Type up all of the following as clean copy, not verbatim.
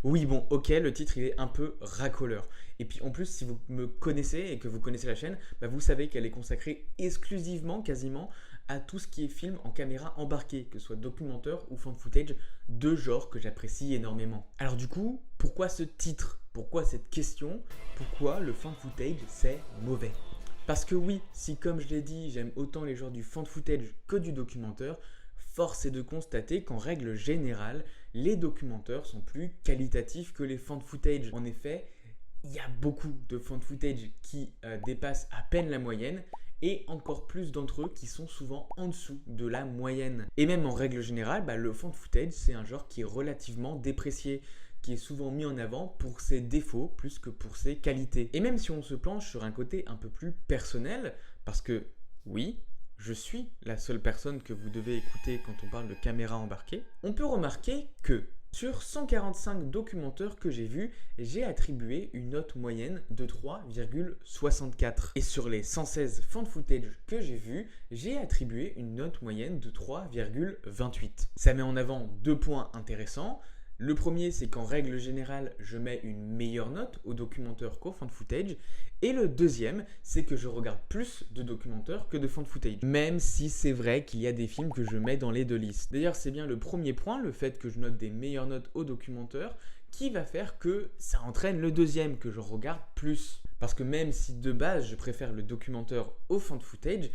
Oui, bon, ok, le titre il est un peu racoleur. Et puis en plus, si vous me connaissez et que vous connaissez la chaîne, bah, vous savez qu'elle est consacrée exclusivement, quasiment, à tout ce qui est film en caméra embarquée, que ce soit documentaire ou fan footage, deux genres que j'apprécie énormément. Alors du coup, pourquoi ce titre? Pourquoi cette question? Pourquoi le fan footage c'est mauvais? Parce que oui, si comme je l'ai dit, j'aime autant les genres du fan footage que du documentaire, force est de constater qu'en règle générale, les documentaires sont plus qualitatifs que les fan footage. En effet, il y a beaucoup de fan footage qui dépassent à peine la moyenne et encore plus d'entre eux qui sont souvent en dessous de la moyenne. Et même en règle générale, le fan footage, c'est un genre qui est relativement déprécié, qui est souvent mis en avant pour ses défauts plus que pour ses qualités. Et même si on se planche sur un côté un peu plus personnel, parce que oui, je suis la seule personne que vous devez écouter quand on parle de caméra embarquée, on peut remarquer que sur 145 documentaires que j'ai vus, j'ai attribué une note moyenne de 3,64. Et sur les 116 fan footage que j'ai vus, j'ai attribué une note moyenne de 3,28. Ça met en avant deux points intéressants. Le premier, c'est qu'en règle générale, je mets une meilleure note aux documentaires qu'au fan footage. Et le deuxième, c'est que je regarde plus de documentaires que de fan footage. Même si c'est vrai qu'il y a des films que je mets dans les deux listes. D'ailleurs, c'est bien le premier point, le fait que je note des meilleures notes aux documentaires, qui va faire que ça entraîne le deuxième, que je regarde plus. Parce que même si de base, je préfère le documentaire au fan footage,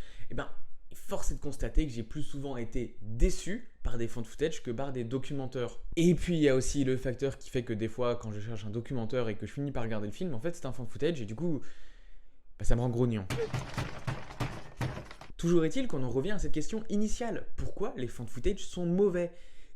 force est de constater que j'ai plus souvent été déçu par des fan footage que par des documentaires. Et puis il y a aussi le facteur qui fait que des fois quand je cherche un documentaire et que je finis par regarder le film, en fait c'est un fan footage et du coup ça me rend grognon. Toujours est-il qu'on en revient à cette question initiale. Pourquoi les fan footage sont mauvais?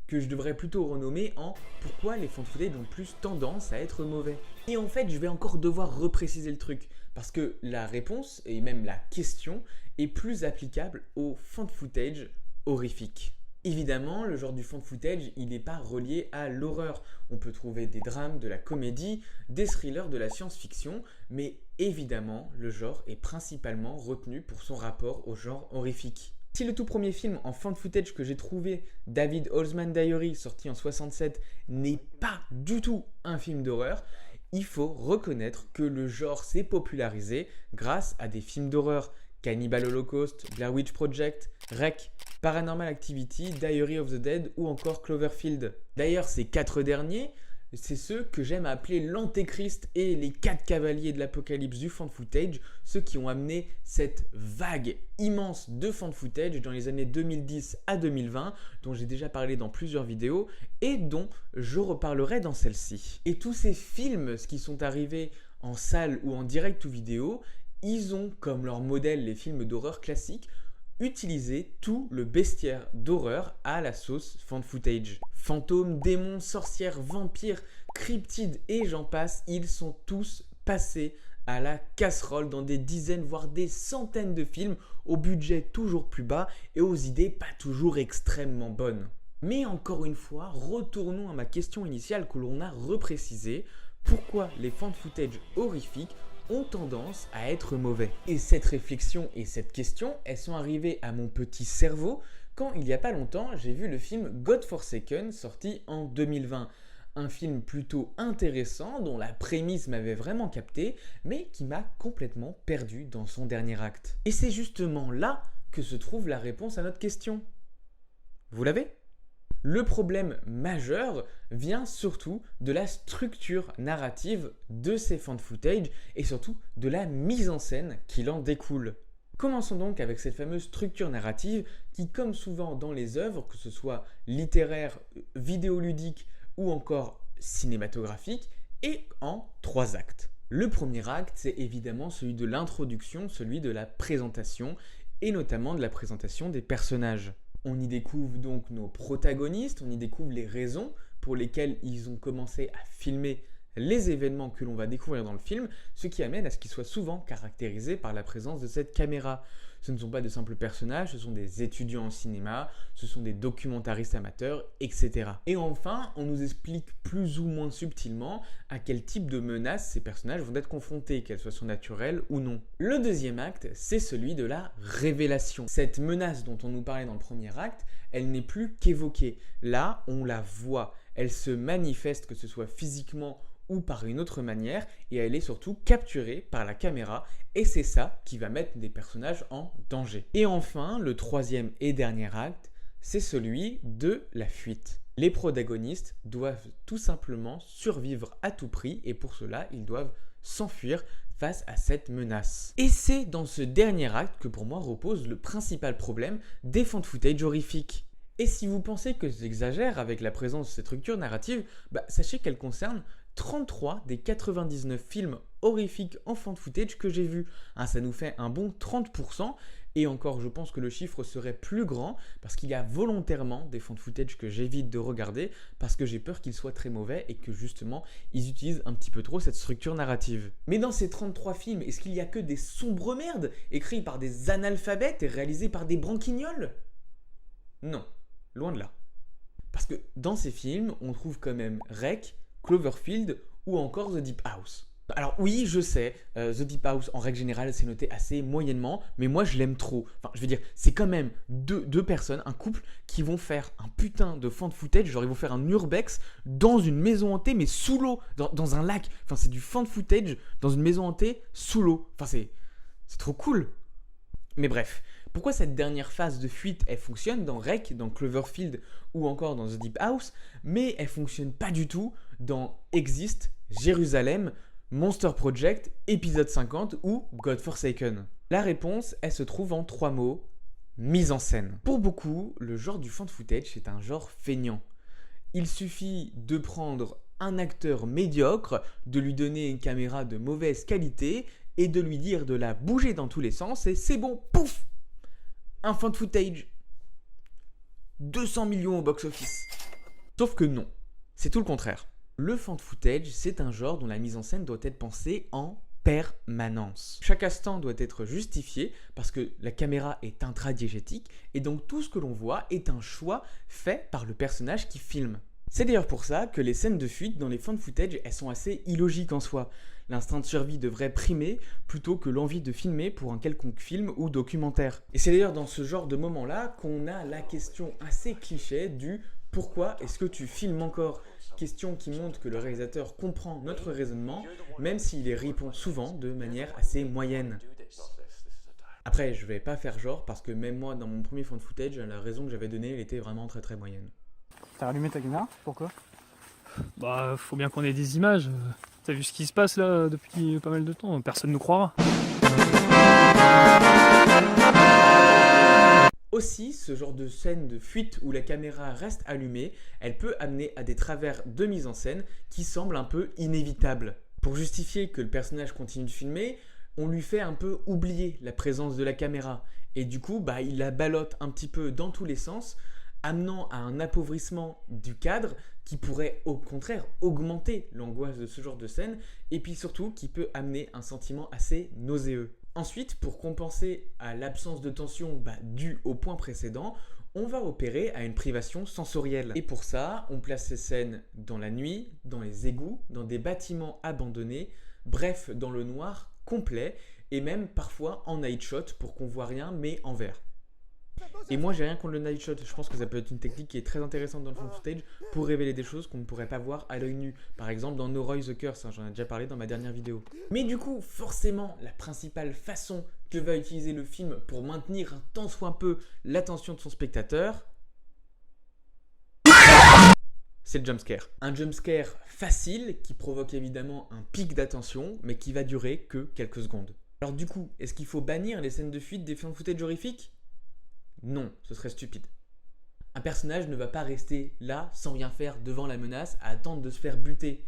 Que je devrais plutôt renommer en pourquoi les fan footage ont plus tendance à être mauvais. Et en fait, je vais encore devoir repréciser le truc parce que la réponse et même la question est plus applicable au fan footage horrifique. Évidemment, le genre du fan footage, il n'est pas relié à l'horreur. On peut trouver des drames, de la comédie, des thrillers, de la science-fiction, mais évidemment, le genre est principalement retenu pour son rapport au genre horrifique. Si le tout premier film en fan footage que j'ai trouvé, David Holzman Diary, sorti en 67, n'est pas du tout un film d'horreur, il faut reconnaître que le genre s'est popularisé grâce à des films d'horreur, Cannibal Holocaust, Blair Witch Project, REC, Paranormal Activity, Diary of the Dead ou encore Cloverfield. D'ailleurs, ces quatre derniers, c'est ceux que j'aime appeler l'antéchrist et les quatre cavaliers de l'apocalypse du fan footage, ceux qui ont amené cette vague immense de fan footage dans les années 2010 à 2020, dont j'ai déjà parlé dans plusieurs vidéos et dont je reparlerai dans celle-ci. Et tous ces films qui sont arrivés en salle ou en direct ou vidéo, ils ont comme leur modèle les films d'horreur classiques, utiliser tout le bestiaire d'horreur à la sauce fan footage. Fantômes, démons, sorcières, vampires, cryptides et j'en passe, ils sont tous passés à la casserole dans des dizaines voire des centaines de films au budget toujours plus bas et aux idées pas toujours extrêmement bonnes. Mais encore une fois, retournons à ma question initiale que l'on a reprécisée. Pourquoi les fan footage horrifiques ont tendance à être mauvais? Et cette réflexion et cette question, elles sont arrivées à mon petit cerveau quand il n'y a pas longtemps, j'ai vu le film Godforsaken sorti en 2020. Un film plutôt intéressant dont la prémisse m'avait vraiment capté, mais qui m'a complètement perdu dans son dernier acte. Et c'est justement là que se trouve la réponse à notre question. Vous l'avez ? Le problème majeur vient surtout de la structure narrative de ces fan footage et surtout de la mise en scène qui en découle. Commençons donc avec cette fameuse structure narrative qui, comme souvent dans les œuvres, que ce soit littéraires, vidéoludiques ou encore cinématographiques, est en 3 actes. Le premier acte, c'est évidemment celui de l'introduction, celui de la présentation et notamment de la présentation des personnages. On y découvre donc nos protagonistes, on y découvre les raisons pour lesquelles ils ont commencé à filmer les événements que l'on va découvrir dans le film, ce qui amène à ce qu'il soit souvent caractérisé par la présence de cette caméra. Ce ne sont pas de simples personnages, ce sont des étudiants en cinéma, ce sont des documentaristes amateurs, etc. Et enfin, on nous explique plus ou moins subtilement à quel type de menaces ces personnages vont être confrontés, qu'elles soient naturelles ou non. Le deuxième acte, c'est celui de la révélation. Cette menace dont on nous parlait dans le premier acte, elle n'est plus qu'évoquée. Là, on la voit. Elle se manifeste, que ce soit physiquement ou par une autre manière, et elle est surtout capturée par la caméra, et c'est ça qui va mettre des personnages en danger. Et enfin, le troisième et dernier acte, c'est celui de la fuite. Les protagonistes doivent tout simplement survivre à tout prix, et pour cela, ils doivent s'enfuir face à cette menace. Et c'est dans ce dernier acte que pour moi repose le principal problème des found footage horrifiques. Et si vous pensez que j'exagère avec la présence de cette structure narrative, sachez qu'elle concerne 33 des 99 films horrifiques en found footage que j'ai vus. Ça nous fait un bon 30%, et encore je pense que le chiffre serait plus grand parce qu'il y a volontairement des found footage que j'évite de regarder parce que j'ai peur qu'ils soient très mauvais et que justement ils utilisent un petit peu trop cette structure narrative. Mais dans ces 33 films, est-ce qu'il n'y a que des sombres merdes écrits par des analphabètes et réalisés par des branquignoles? Non, loin de là. Parce que dans ces films, on trouve quand même Rec, Cloverfield ou encore The Deep House. Alors oui, je sais, The Deep House en règle générale c'est noté assez moyennement, mais moi je l'aime trop. Enfin, je veux dire, c'est quand même deux personnes, un couple, qui vont faire un putain de found footage, genre ils vont faire un urbex dans une maison hantée, mais sous l'eau, dans un lac. Enfin, c'est du found footage dans une maison hantée sous l'eau. Enfin, c'est trop cool. Mais bref, pourquoi cette dernière phase de fuite, elle fonctionne dans Rec, dans Cloverfield ou encore dans The Deep House, mais elle fonctionne pas du tout dans Exist, Jérusalem, Monster Project, épisode 50 ou God Forsaken? La réponse, elle se trouve en 3 mots: mise en scène. Pour beaucoup, le genre du found footage, c'est un genre feignant. Il suffit de prendre un acteur médiocre, de lui donner une caméra de mauvaise qualité et de lui dire de la bouger dans tous les sens et c'est bon, pouf! Un found footage. 200 millions au box-office. Sauf que non, c'est tout le contraire. Le found footage, c'est un genre dont la mise en scène doit être pensée en permanence. Chaque instant doit être justifié parce que la caméra est intradiégétique et donc tout ce que l'on voit est un choix fait par le personnage qui filme. C'est d'ailleurs pour ça que les scènes de fuite dans les found footage, elles sont assez illogiques en soi. L'instinct de survie devrait primer plutôt que l'envie de filmer pour un quelconque film ou documentaire. Et c'est d'ailleurs dans ce genre de moment-là qu'on a la question assez cliché du « pourquoi est-ce que tu filmes encore ?» Question qui montre que le réalisateur comprend notre raisonnement, même s'il y répond souvent de manière assez moyenne. Après, je vais pas faire genre, parce que même moi, dans mon premier found footage, la raison que j'avais donnée, elle était vraiment très très moyenne. T'as rallumé ta caméra? Pourquoi? Bah, faut bien qu'on ait des images. T'as vu ce qui se passe là depuis pas mal de temps, personne ne nous croira. Aussi, ce genre de scène de fuite où la caméra reste allumée, elle peut amener à des travers de mise en scène qui semblent un peu inévitables. Pour justifier que le personnage continue de filmer, on lui fait un peu oublier la présence de la caméra. Et du coup, il la ballotte un petit peu dans tous les sens, amenant à un appauvrissement du cadre qui pourrait au contraire augmenter l'angoisse de ce genre de scène et puis surtout qui peut amener un sentiment assez nauséeux. Ensuite, pour compenser à l'absence de tension due au point précédent, on va opérer à une privation sensorielle. Et pour ça, on place ces scènes dans la nuit, dans les égouts, dans des bâtiments abandonnés, bref, dans le noir complet et même parfois en night shot pour qu'on voit rien mais en vert. Et moi j'ai rien contre le night shot, je pense que ça peut être une technique qui est très intéressante dans le found footage pour révéler des choses qu'on ne pourrait pas voir à l'œil nu. Par exemple dans Noroi the Curse, j'en ai déjà parlé dans ma dernière vidéo. Mais du coup, forcément, la principale façon que va utiliser le film pour maintenir un tant soit peu l'attention de son spectateur, c'est le jumpscare. Un jumpscare facile qui provoque évidemment un pic d'attention mais qui va durer que quelques secondes. Alors du coup, est-ce qu'il faut bannir les scènes de fuite des found footage horrifiques ? Non, ce serait stupide. Un personnage ne va pas rester là sans rien faire devant la menace à attendre de se faire buter.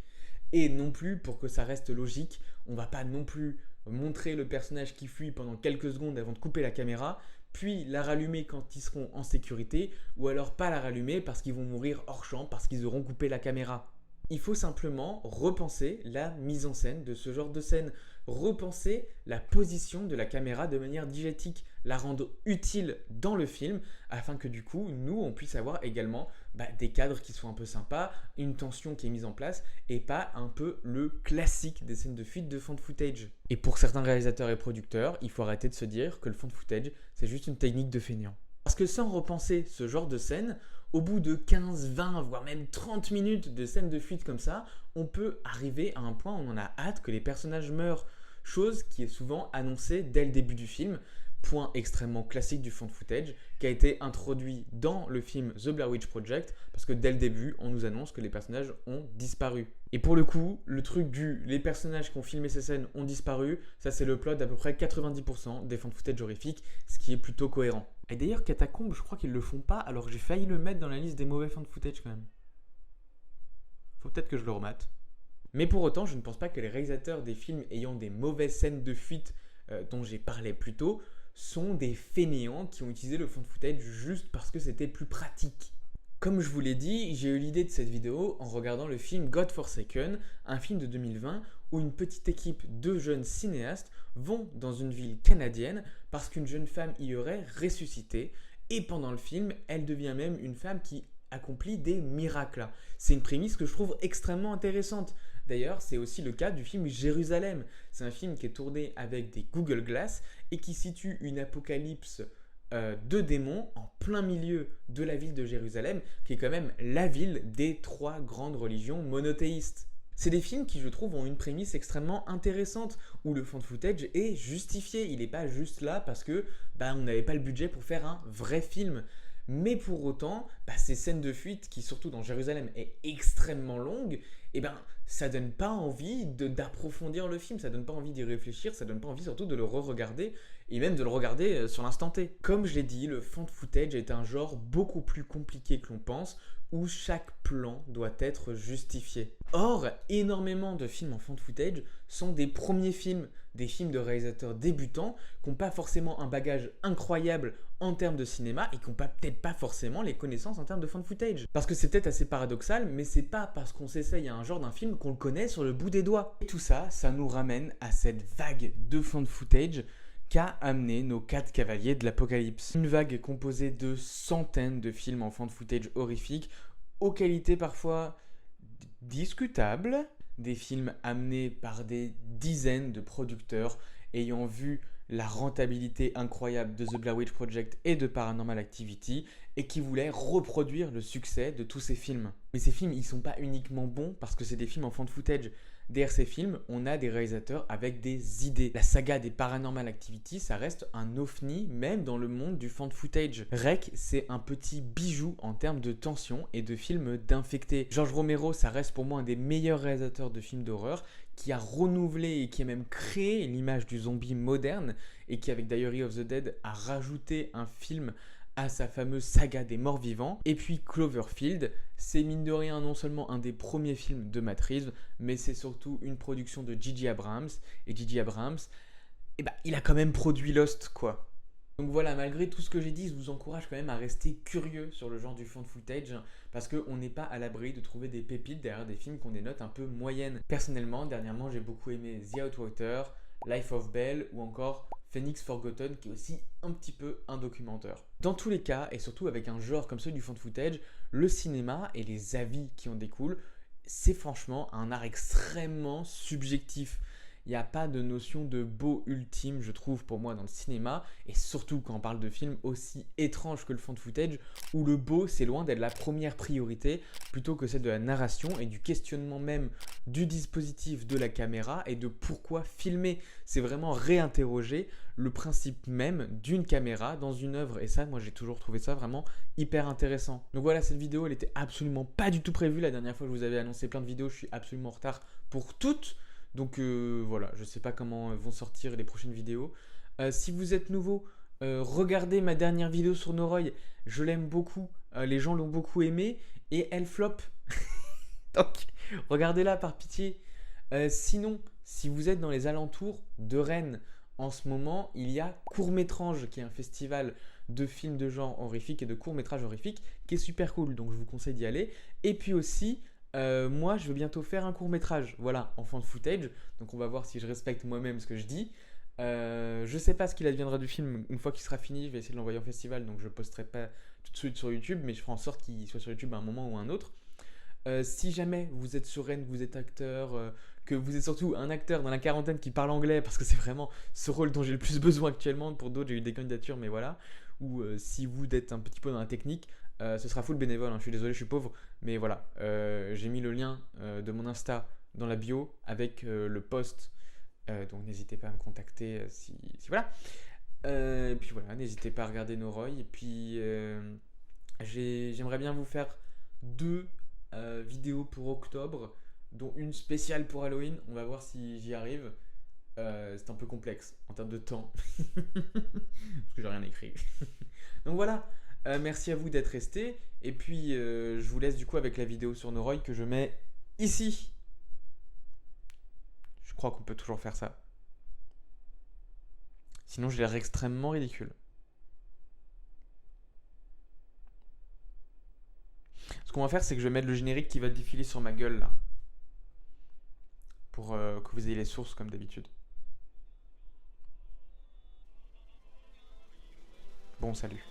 Et non plus, pour que ça reste logique, on va pas non plus montrer le personnage qui fuit pendant quelques secondes avant de couper la caméra, puis la rallumer quand ils seront en sécurité, ou alors pas la rallumer parce qu'ils vont mourir hors champ parce qu'ils auront coupé la caméra. Il faut simplement repenser la mise en scène de ce genre de scène, repenser la position de la caméra de manière didactique, la rendre utile dans le film afin que du coup, nous, on puisse avoir également des cadres qui soient un peu sympas, une tension qui est mise en place et pas un peu le classique des scènes de fuite de found footage. Et pour certains réalisateurs et producteurs, il faut arrêter de se dire que le found footage, c'est juste une technique de feignant. Parce que sans repenser ce genre de scène, au bout de 15, 20, voire même 30 minutes de scène de fuite comme ça, on peut arriver à un point où on a hâte que les personnages meurent. Chose qui est souvent annoncée dès le début du film. Point extrêmement classique du found footage qui a été introduit dans le film The Blair Witch Project parce que dès le début, on nous annonce que les personnages ont disparu. Et pour le coup, le truc du les personnages qui ont filmé ces scènes ont disparu, ça c'est le plot d'à peu près 90% des found footage horrifiques, ce qui est plutôt cohérent. Et d'ailleurs, Catacombe, je crois qu'ils le font pas, alors j'ai failli le mettre dans la liste des mauvais found footage quand même. Faut peut-être que je le remate. Mais pour autant, je ne pense pas que les réalisateurs des films ayant des mauvaises scènes de fuite dont j'ai parlé plus tôt sont des fainéants qui ont utilisé le found footage juste parce que c'était plus pratique. Comme je vous l'ai dit, j'ai eu l'idée de cette vidéo en regardant le film God Forsaken, un film de 2020 où une petite équipe de jeunes cinéastes vont dans une ville canadienne parce qu'une jeune femme y aurait ressuscité et pendant le film, elle devient même une femme qui accomplit des miracles. C'est une prémisse que je trouve extrêmement intéressante. D'ailleurs, c'est aussi le cas du film Jérusalem. C'est un film qui est tourné avec des Google Glass et qui situe une apocalypse de démons en plein milieu de la ville de Jérusalem, qui est quand même la ville des 3 grandes religions monothéistes. C'est des films qui, je trouve, ont une prémisse extrêmement intéressante, où le found footage est justifié. Il n'est pas juste là parce que on n'avait pas le budget pour faire un vrai film. Mais pour autant, ces scènes de fuite, qui surtout dans Jérusalem est extrêmement longue, ça donne pas envie d'approfondir le film, ça donne pas envie d'y réfléchir, ça donne pas envie surtout de le re-regarder et même de le regarder sur l'instant T. Comme je l'ai dit, le found footage est un genre beaucoup plus compliqué que l'on pense, où chaque plan doit être justifié. Or, énormément de films en found footage sont des premiers films, des films de réalisateurs débutants qui n'ont pas forcément un bagage incroyable en termes de cinéma et qui n'ont peut-être pas forcément les connaissances en termes de found footage. Parce que c'est peut-être assez paradoxal, mais c'est pas parce qu'on s'essaye à un genre d'un film qu'on le connaît sur le bout des doigts. Et tout ça, ça nous ramène à cette vague de found footage qu'a amené nos 4 cavaliers de l'apocalypse. Une vague composée de centaines de films en found footage horrifiques, aux qualités parfois discutables, des films amenés par des dizaines de producteurs ayant vu la rentabilité incroyable de The Blair Witch Project et de Paranormal Activity et qui voulaient reproduire le succès de tous ces films. Mais ces films, ils sont pas uniquement bons parce que c'est des films en found footage. Derrière ces films, on a des réalisateurs avec des idées. La saga des Paranormal Activity, ça reste un ovni même dans le monde du found footage. REC, c'est un petit bijou en termes de tension et de films d'infectés. George Romero, ça reste pour moi un des meilleurs réalisateurs de films d'horreur qui a renouvelé et qui a même créé l'image du zombie moderne et qui, avec Diary of the Dead, a rajouté un film à sa fameuse saga des morts vivants. Et puis Cloverfield, c'est mine de rien non seulement un des premiers films de Matt Reeves, mais c'est surtout une production de J.J. Abrams. Et J.J. Abrams, il a quand même produit Lost, quoi. Donc voilà, malgré tout ce que j'ai dit, je vous encourage quand même à rester curieux sur le genre du found footage parce qu'on n'est pas à l'abri de trouver des pépites derrière des films qui ont des notes un peu moyennes. Personnellement, dernièrement, j'ai beaucoup aimé The Outwater, Life of Bell ou encore Phoenix Forgotten qui est aussi un petit peu un documentaire. Dans tous les cas, et surtout avec un genre comme celui du found footage, le cinéma et les avis qui en découlent, c'est franchement un art extrêmement subjectif. Il n'y a pas de notion de beau ultime, je trouve, pour moi, dans le cinéma. Et surtout quand on parle de films aussi étranges que le found footage, où le beau, c'est loin d'être la première priorité, plutôt que celle de la narration et du questionnement même du dispositif de la caméra et de pourquoi filmer. C'est vraiment réinterroger le principe même d'une caméra dans une œuvre. Et ça, moi, j'ai toujours trouvé ça vraiment hyper intéressant. Donc voilà, cette vidéo, elle n'était absolument pas du tout prévue. La dernière fois, je vous avais annoncé plein de vidéos, je suis absolument en retard pour toutes. Donc voilà, je ne sais pas comment vont sortir les prochaines vidéos. Si vous êtes nouveau, regardez ma dernière vidéo sur Noroi. Je l'aime beaucoup, les gens l'ont beaucoup aimé et elle flop. Donc regardez-la par pitié. Sinon, si vous êtes dans les alentours de Rennes, en ce moment, il y a Court-Métrange qui est un festival de films de genre horrifique et de courts-métrages horrifiques qui est super cool. Donc je vous conseille d'y aller. Et puis aussi moi, je veux bientôt faire un court-métrage, voilà, en fan footage. Donc on va voir si je respecte moi-même ce que je dis. Je sais pas ce qu'il adviendra du film une fois qu'il sera fini. Je vais essayer de l'envoyer en festival, donc je posterai pas tout de suite sur YouTube, mais je ferai en sorte qu'il soit sur YouTube à un moment ou à un autre. Si jamais vous êtes sur Rennes, que vous êtes acteur, que vous êtes surtout un acteur dans la quarantaine qui parle anglais, parce que c'est vraiment ce rôle dont j'ai le plus besoin actuellement. Pour d'autres, j'ai eu des candidatures, mais voilà. Ou si vous êtes un petit peu dans la technique, ce sera full bénévole, hein. Je suis désolé, je suis pauvre, mais voilà. J'ai mis le lien de mon Insta dans la bio avec le post. Donc n'hésitez pas à me contacter si voilà. Et puis voilà, n'hésitez pas à regarder Noroi. Et puis j'aimerais bien vous faire 2 vidéos pour octobre, dont une spéciale pour Halloween. On va voir si j'y arrive. C'est un peu complexe en termes de temps, parce que j'ai rien écrit. Donc voilà, merci à vous d'être restés. Et puis je vous laisse du coup avec la vidéo sur Noroi que je mets ici. Je crois qu'on peut toujours faire ça. Sinon, j'ai l'air extrêmement ridicule. Ce qu'on va faire, c'est que je vais mettre le générique qui va défiler sur ma gueule là. Pour que vous ayez les sources comme d'habitude. Bon, salut.